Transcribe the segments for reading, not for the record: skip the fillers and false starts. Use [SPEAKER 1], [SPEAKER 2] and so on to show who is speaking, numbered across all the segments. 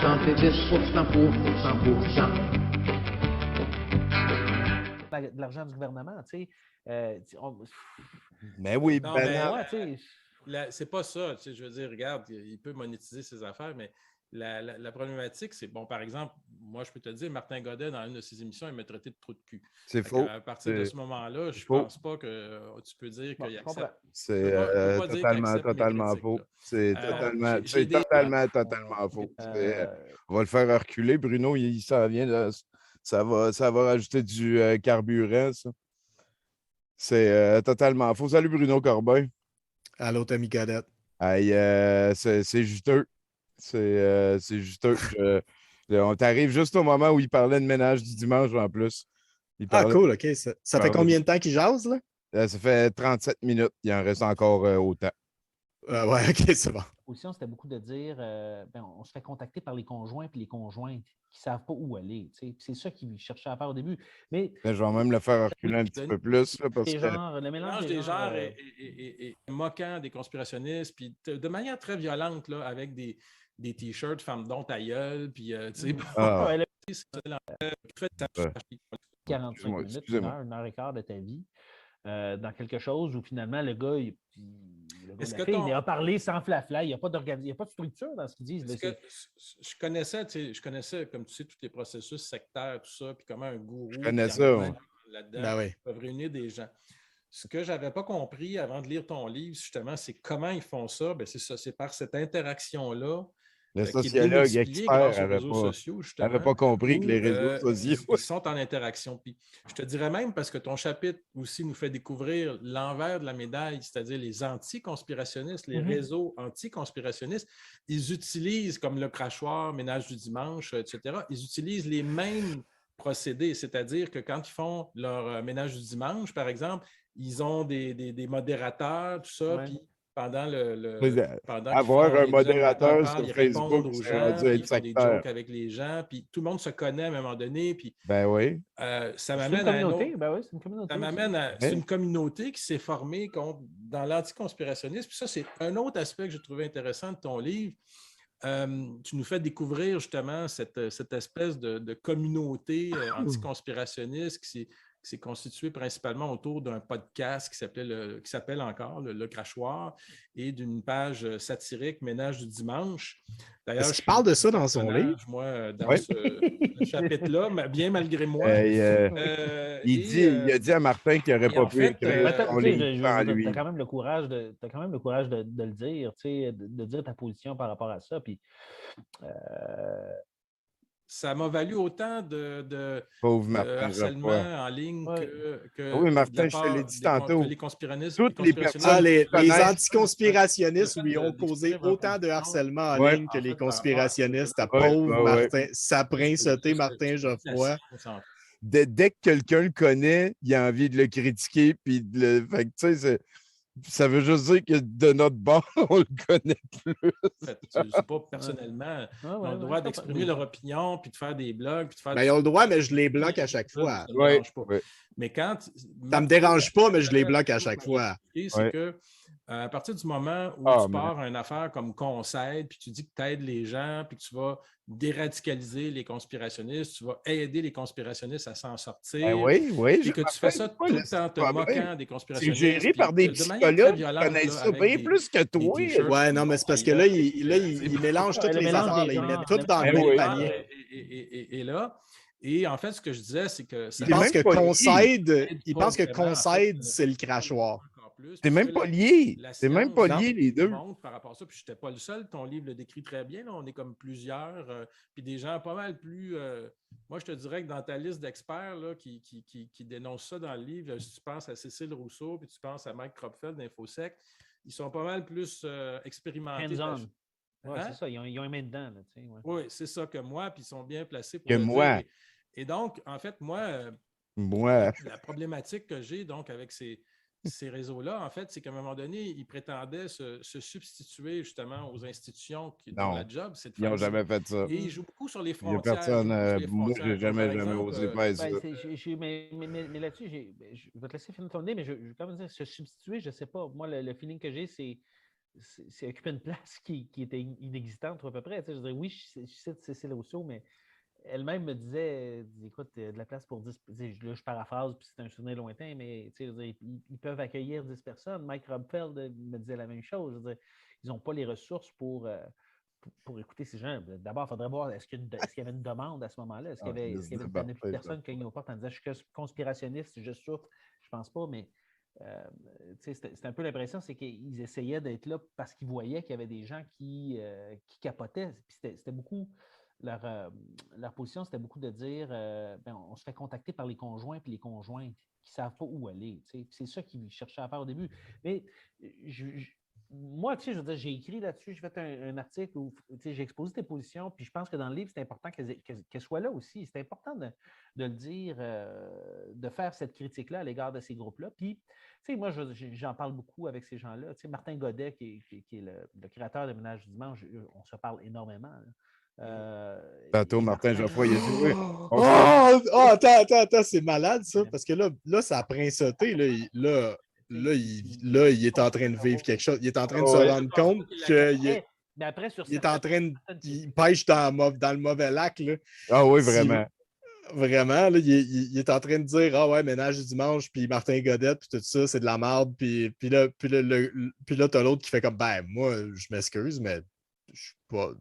[SPEAKER 1] Chanter 10% pour 100%.
[SPEAKER 2] De l'argent du gouvernement, tu sais.
[SPEAKER 3] Mais oui,
[SPEAKER 4] Non,
[SPEAKER 3] ben
[SPEAKER 4] mais
[SPEAKER 3] non.
[SPEAKER 4] c'est pas ça. Tu sais, je veux dire, regarde, il peut monétiser ses affaires, mais la problématique, c'est, bon, par exemple, moi, je peux te dire, Martin Godet, dans une de ses émissions, il m'a traité de trou de cul.
[SPEAKER 3] C'est faux.
[SPEAKER 4] À partir de ce moment-là, je
[SPEAKER 3] faux.
[SPEAKER 4] pense pas que tu peux dire qu'il accepte.
[SPEAKER 3] C'est totalement faux. C'est totalement faux. On va le faire reculer, Bruno. Ça vient ça va rajouter du carburant, ça. C'est totalement faux. Salut, Bruno Corbin.
[SPEAKER 5] Allô, Tommy Cadette.
[SPEAKER 3] Hey, c'est juteux. C'est juteux. On t'arrive juste au moment où il parlait de ménage du dimanche en plus.
[SPEAKER 5] Cool, OK. Ça fait combien de temps qu'il jase, là?
[SPEAKER 3] Ça fait 37 minutes. Il en reste encore autant.
[SPEAKER 5] Ouais, OK, c'est bon.
[SPEAKER 2] Aussi, c'était beaucoup de dire on se fait contacter par les conjoints et les conjointes qui ne savent pas où aller. C'est ça qu'ils cherchaient à faire au début. Mais
[SPEAKER 3] je vais même le faire reculer un petit peu plus. Là, parce que...
[SPEAKER 4] le mélange des genres est moquant des conspirationnistes, puis de manière très violente, là, avec des t-shirts femmes dont ta gueule, puis tu sais.
[SPEAKER 2] 45 minutes, une heure et quart de ta vie. Dans quelque chose où finalement le gars, il a parlé sans flafla, il n'y a pas de structure dans ce qu'ils disent.
[SPEAKER 4] Je connaissais, comme tu sais, tous les processus sectaires, tout ça, puis comment un gourou là-dedans peuvent réunir des gens. Ce que je n'avais pas compris avant de lire ton livre, justement, c'est comment ils font ça. Ben, c'est ça, c'est par cette interaction-là.
[SPEAKER 3] Le sociologue expert n'avait pas compris que les réseaux sociaux
[SPEAKER 4] ils sont en interaction. Puis, je te dirais même, parce que ton chapitre aussi nous fait découvrir l'envers de la médaille, c'est-à-dire les anti-conspirationnistes, les réseaux anti-conspirationnistes, ils utilisent, comme le crachoir, ménage du dimanche, etc., ils utilisent les mêmes procédés, c'est-à-dire que quand ils font leur ménage du dimanche, par exemple, ils ont des modérateurs, tout ça, puis pendant
[SPEAKER 3] avoir un modérateur sur Facebook,
[SPEAKER 4] aux gens, puis ils font des jokes avec les gens, puis tout le monde se connaît à un moment donné, puis
[SPEAKER 3] oui.
[SPEAKER 4] Ça m'amène à
[SPEAKER 2] c'est une communauté.
[SPEAKER 4] Ça m'amène à c'est une communauté qui s'est formée dans l'anticonspirationnisme. Puis ça, c'est un autre aspect que j'ai trouvé intéressant de ton livre. Tu nous fais découvrir justement cette espèce de communauté anticonspirationniste qui s'est constituée principalement autour d'un podcast qui s'appelle encore le Crachoir et d'une page satirique Ménage du dimanche.
[SPEAKER 5] D'ailleurs, je parle de ça dans son livre.
[SPEAKER 4] Moi, dans ce chapitre-là, bien malgré moi.
[SPEAKER 3] Il a dit à Martin qu'il n'aurait pas pu écrire son livre sans lui.
[SPEAKER 2] Tu as quand même le courage de le dire, de dire ta position par rapport à ça. Puis,
[SPEAKER 4] ça m'a valu autant de harcèlement en ligne que
[SPEAKER 3] oui, Martin, je te l'ai dit tantôt.
[SPEAKER 4] Les conspirationnistes.
[SPEAKER 3] Toutes les personnes
[SPEAKER 5] les anticonspirationnistes lui ont causé autant de harcèlement en ligne que les conspirationnistes à pauvre Martin, saprin-sauté Martin Geoffroy.
[SPEAKER 3] Dès que quelqu'un le connaît, il a envie de le critiquer. Puis fait que, tu sais, ça veut juste dire que de notre bord, on le connaît plus.
[SPEAKER 4] En fait, c'est pas personnellement. Ils ont le droit d'exprimer leur opinion, puis de faire des blogs. Puis de faire
[SPEAKER 5] ils ont le droit, mais je les bloque à chaque fois.
[SPEAKER 4] Ça me dérange pas. Mais quand...
[SPEAKER 5] Ça me dérange pas, mais je les bloque à chaque fois.
[SPEAKER 4] C'est que à partir du moment où tu pars à une affaire comme Concède, puis tu dis que tu aides les gens, puis que tu vas déradicaliser les conspirationnistes, tu vas aider les conspirationnistes à s'en sortir. Puis que tu fais ça tout le temps te moquant des conspirationnistes.
[SPEAKER 3] C'est géré par des psychologues qui connaissent ça bien plus que toi.
[SPEAKER 5] Ouais, non, mais c'est parce que là, il mélange toutes les affaires. Il met tout dans le même panier.
[SPEAKER 4] Et en fait, ce que je disais, c'est que...
[SPEAKER 5] Il pense que Concède, c'est le crachoir.
[SPEAKER 3] C'est même pas lié. C'est même pas lié, les deux.
[SPEAKER 4] Par rapport à ça, puis je n'étais pas le seul. Ton livre le décrit très bien. Là. On est comme plusieurs. Puis des gens pas mal plus... moi, je te dirais que dans ta liste d'experts là, qui dénoncent ça dans le livre, si tu penses à Cécile Rousseau, puis tu penses à Mike Kropfeld d'Infosec, ils sont pas mal plus expérimentés.
[SPEAKER 2] Oui, c'est ça. Ils ont un main dedans. Là,
[SPEAKER 4] oui, c'est ça que moi, puis ils sont bien placés pour
[SPEAKER 3] que moi.
[SPEAKER 4] Dire. Et donc, en fait, moi, la problématique que j'ai donc avec ces réseaux-là, en fait, c'est qu'à un moment donné, ils prétendaient se substituer justement aux institutions dont la job, c'est de faire.
[SPEAKER 3] Ils n'ont jamais fait ça.
[SPEAKER 4] Et ils jouent beaucoup sur les
[SPEAKER 3] Il
[SPEAKER 4] frontières.
[SPEAKER 3] n'y a personne. Moi, je n'ai jamais osé faire ça.
[SPEAKER 2] Mais là-dessus, je vais te laisser finir ton idée, mais je vais quand même dire se substituer, je ne sais pas. Moi, le feeling que j'ai, c'est c'est occuper une place qui était inexistante à peu près. Je dirais, oui, je cite Cécile Rousseau, mais elle-même me disait, écoute, de la place pour 10, là, je paraphrase, puis c'est un souvenir lointain, mais ils peuvent accueillir 10 personnes. Mike Robfeld me disait la même chose. Je veux dire, ils n'ont pas les ressources pour écouter ces gens. D'abord, il faudrait voir, est-ce qu'il y avait une demande à ce moment-là? Est-ce qu'il y avait plus personne qui cognait aux portes en disant, je suis conspirationniste, je souffre? Je pense pas, mais c'était un peu l'impression, c'est qu'ils essayaient d'être là parce qu'ils voyaient qu'il y avait des gens qui capotaient. Puis c'était beaucoup, leur position, c'était beaucoup de dire, on se fait contacter par les conjoints puis les conjointes qui ne savent pas où aller. Puis c'est ça qu'ils cherchaient à faire au début. Mais moi, je veux dire, j'ai écrit là-dessus, j'ai fait un article où j'ai exposé tes positions, puis je pense que dans le livre, c'est important qu'elle soit là aussi. C'est important de le dire, de faire cette critique-là à l'égard de ces groupes-là. Puis, moi, j'en parle beaucoup avec ces gens-là. Martin Godet, qui est le créateur de Ménage du dimanche, on se parle énormément.
[SPEAKER 3] Tantôt, Martin Geoffroy, il a dit oui.
[SPEAKER 5] Attends, c'est malade, ça, parce que là ça a princeauté. Là, il est en train de vivre quelque chose. Il est en train de se rendre compte qu'il
[SPEAKER 2] mais après,
[SPEAKER 5] il est en train de. Il pêche dans le mauvais lac. Là.
[SPEAKER 3] Ah oui, vraiment.
[SPEAKER 5] Vraiment, là, il est en train de dire ah ouais, Ménage du dimanche, puis Martin Godet, puis tout ça, c'est de la merde. Puis là, t'as l'autre qui fait comme ben, moi, je m'excuse, mais je suis pas.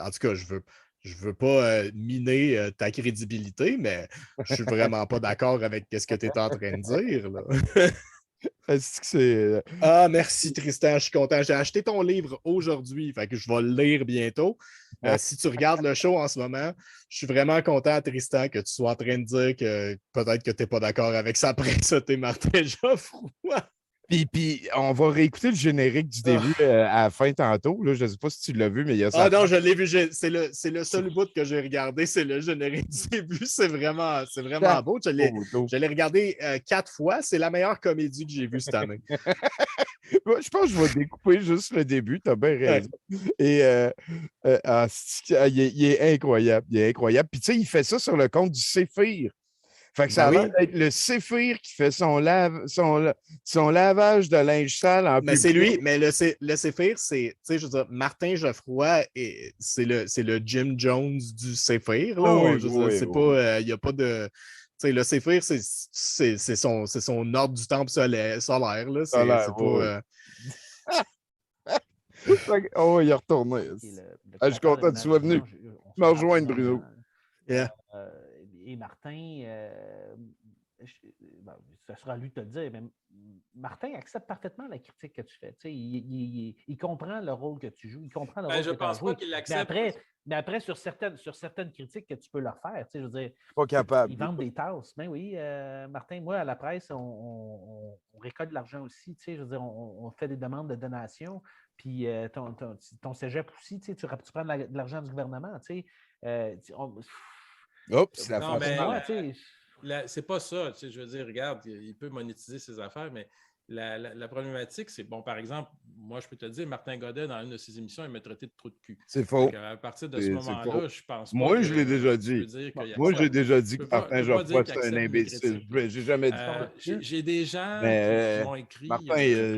[SPEAKER 5] En tout cas, je veux pas miner ta crédibilité, mais je suis vraiment pas d'accord avec ce que tu es en train de dire. Là. Ah, merci Tristan, je suis content. J'ai acheté ton livre aujourd'hui, fait que je vais le lire bientôt. Si tu regardes le show en ce moment, je suis vraiment content, Tristan, que tu sois en train de dire que peut-être que tu n'es pas d'accord avec sa princiauté, Martin Geoffroy.
[SPEAKER 3] Puis, on va réécouter le générique du début à la fin tantôt. Là. Je ne sais pas si tu l'as vu, mais il y a ça.
[SPEAKER 5] Ah non, je l'ai vu. C'est le seul bout que j'ai regardé. C'est le générique du début. C'est vraiment beau. Je l'ai regardé 4 fois. C'est la meilleure comédie que j'ai vue cette année.
[SPEAKER 3] Je pense que je vais découper juste le début. Tu as bien raison. Et il est incroyable. Il est incroyable. Puis, tu sais, il fait ça sur le compte du Séphir. Fait que ça a l'air d'être le Séphir qui fait son lavage de linge sale en
[SPEAKER 5] mais c'est lui, mais le Séphir, c'est, tu sais, je veux dire, Martin Geoffroy, c'est le Jim Jones du Séphir. Là. C'est pas, il n'y a pas de. Tu sais, le Séphir, c'est son ordre du temple solaire. Là. C'est pas.
[SPEAKER 3] Oh, il est retourné. Je suis content que tu sois venu. Me rejoindre, Bruno.
[SPEAKER 2] Et Martin, ça sera à lui de te le dire, mais Martin accepte parfaitement la critique que tu fais. Il comprend le rôle que tu joues, il comprend le rôle que tu as joué. Je pense pas qu'il l'accepte. Mais après, sur certaines critiques que tu peux leur faire, je veux dire,
[SPEAKER 3] pas capable.
[SPEAKER 2] Ils vendent des tasses. Ben oui, Martin, moi, à la presse, on récolte de l'argent aussi. Je veux dire, on fait des demandes de donation. Puis ton cégep aussi, tu prends de l'argent du gouvernement.
[SPEAKER 3] Oups,
[SPEAKER 4] c'est pas ça. Je veux dire, regarde, il peut monétiser ses affaires, mais la problématique, c'est, bon, par exemple, moi, je peux te dire, Martin Godet, dans une de ses émissions, il m'a traité de trou de cul.
[SPEAKER 3] C'est faux.
[SPEAKER 4] À partir de ce moment-là, je pense pas.
[SPEAKER 3] Moi, je l'ai déjà dit. Moi, j'ai déjà dit que Martin Geoffroy, c'est un imbécile. J'ai jamais dit ça.
[SPEAKER 4] J'ai des gens qui m'ont écrit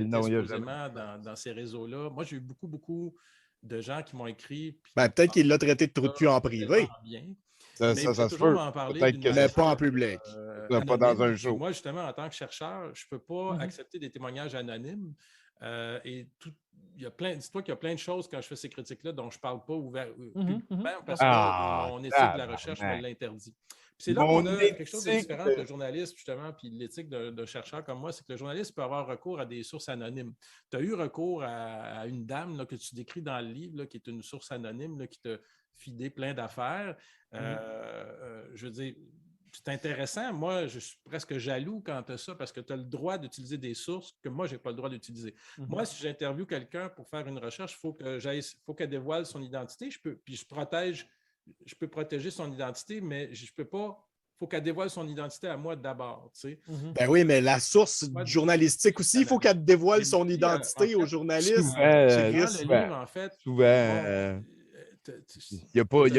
[SPEAKER 4] dans ces réseaux-là. Moi, j'ai eu beaucoup de gens qui m'ont écrit.
[SPEAKER 5] Peut-être qu'il l'a traité de trou de cul en privé.
[SPEAKER 3] Ça se peut.
[SPEAKER 5] Mais pas en public.
[SPEAKER 3] Pas dans un show.
[SPEAKER 4] Moi, justement, en tant que chercheur, je ne peux pas accepter des témoignages anonymes. Dis-toi qu'il y a plein de choses quand je fais ces critiques-là dont je ne parle pas publiquement parce que mon éthique de la recherche me l'interdit. C'est là qu'on a quelque chose de différent de journaliste, justement, puis l'éthique d'un chercheur comme moi, c'est que le journaliste peut avoir recours à des sources anonymes. Tu as eu recours à une dame là, que tu décris dans le livre, là, qui est une source anonyme là, qui t'a fidé plein d'affaires. Je veux dire, c'est intéressant. Moi, je suis presque jaloux quand tu as ça parce que tu as le droit d'utiliser des sources que moi, je n'ai pas le droit d'utiliser. Moi, si j'interviewe quelqu'un pour faire une recherche, il faut qu'elle dévoile son identité. Je peux protéger son identité, mais je peux pas. Il faut qu'elle dévoile son identité à moi d'abord. Tu sais.
[SPEAKER 5] Ben oui, mais la source journalistique aussi, il faut qu'elle dévoile son identité aux journalistes.
[SPEAKER 3] Souvent. Il n'y a pas
[SPEAKER 4] c'est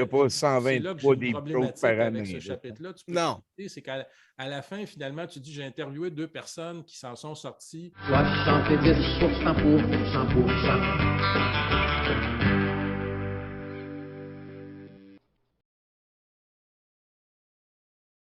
[SPEAKER 4] là que
[SPEAKER 3] 123
[SPEAKER 4] j'ai une
[SPEAKER 3] deep throats
[SPEAKER 4] problématique
[SPEAKER 3] par
[SPEAKER 4] avec
[SPEAKER 3] année.
[SPEAKER 4] ce
[SPEAKER 3] là.
[SPEAKER 4] chapitre-là. Tu peux
[SPEAKER 5] Non.
[SPEAKER 4] t'écouter, c'est qu'à la fin, finalement, tu dis j'ai interviewé 2 personnes qui s'en sont sorties.
[SPEAKER 1] 70% pour 100%.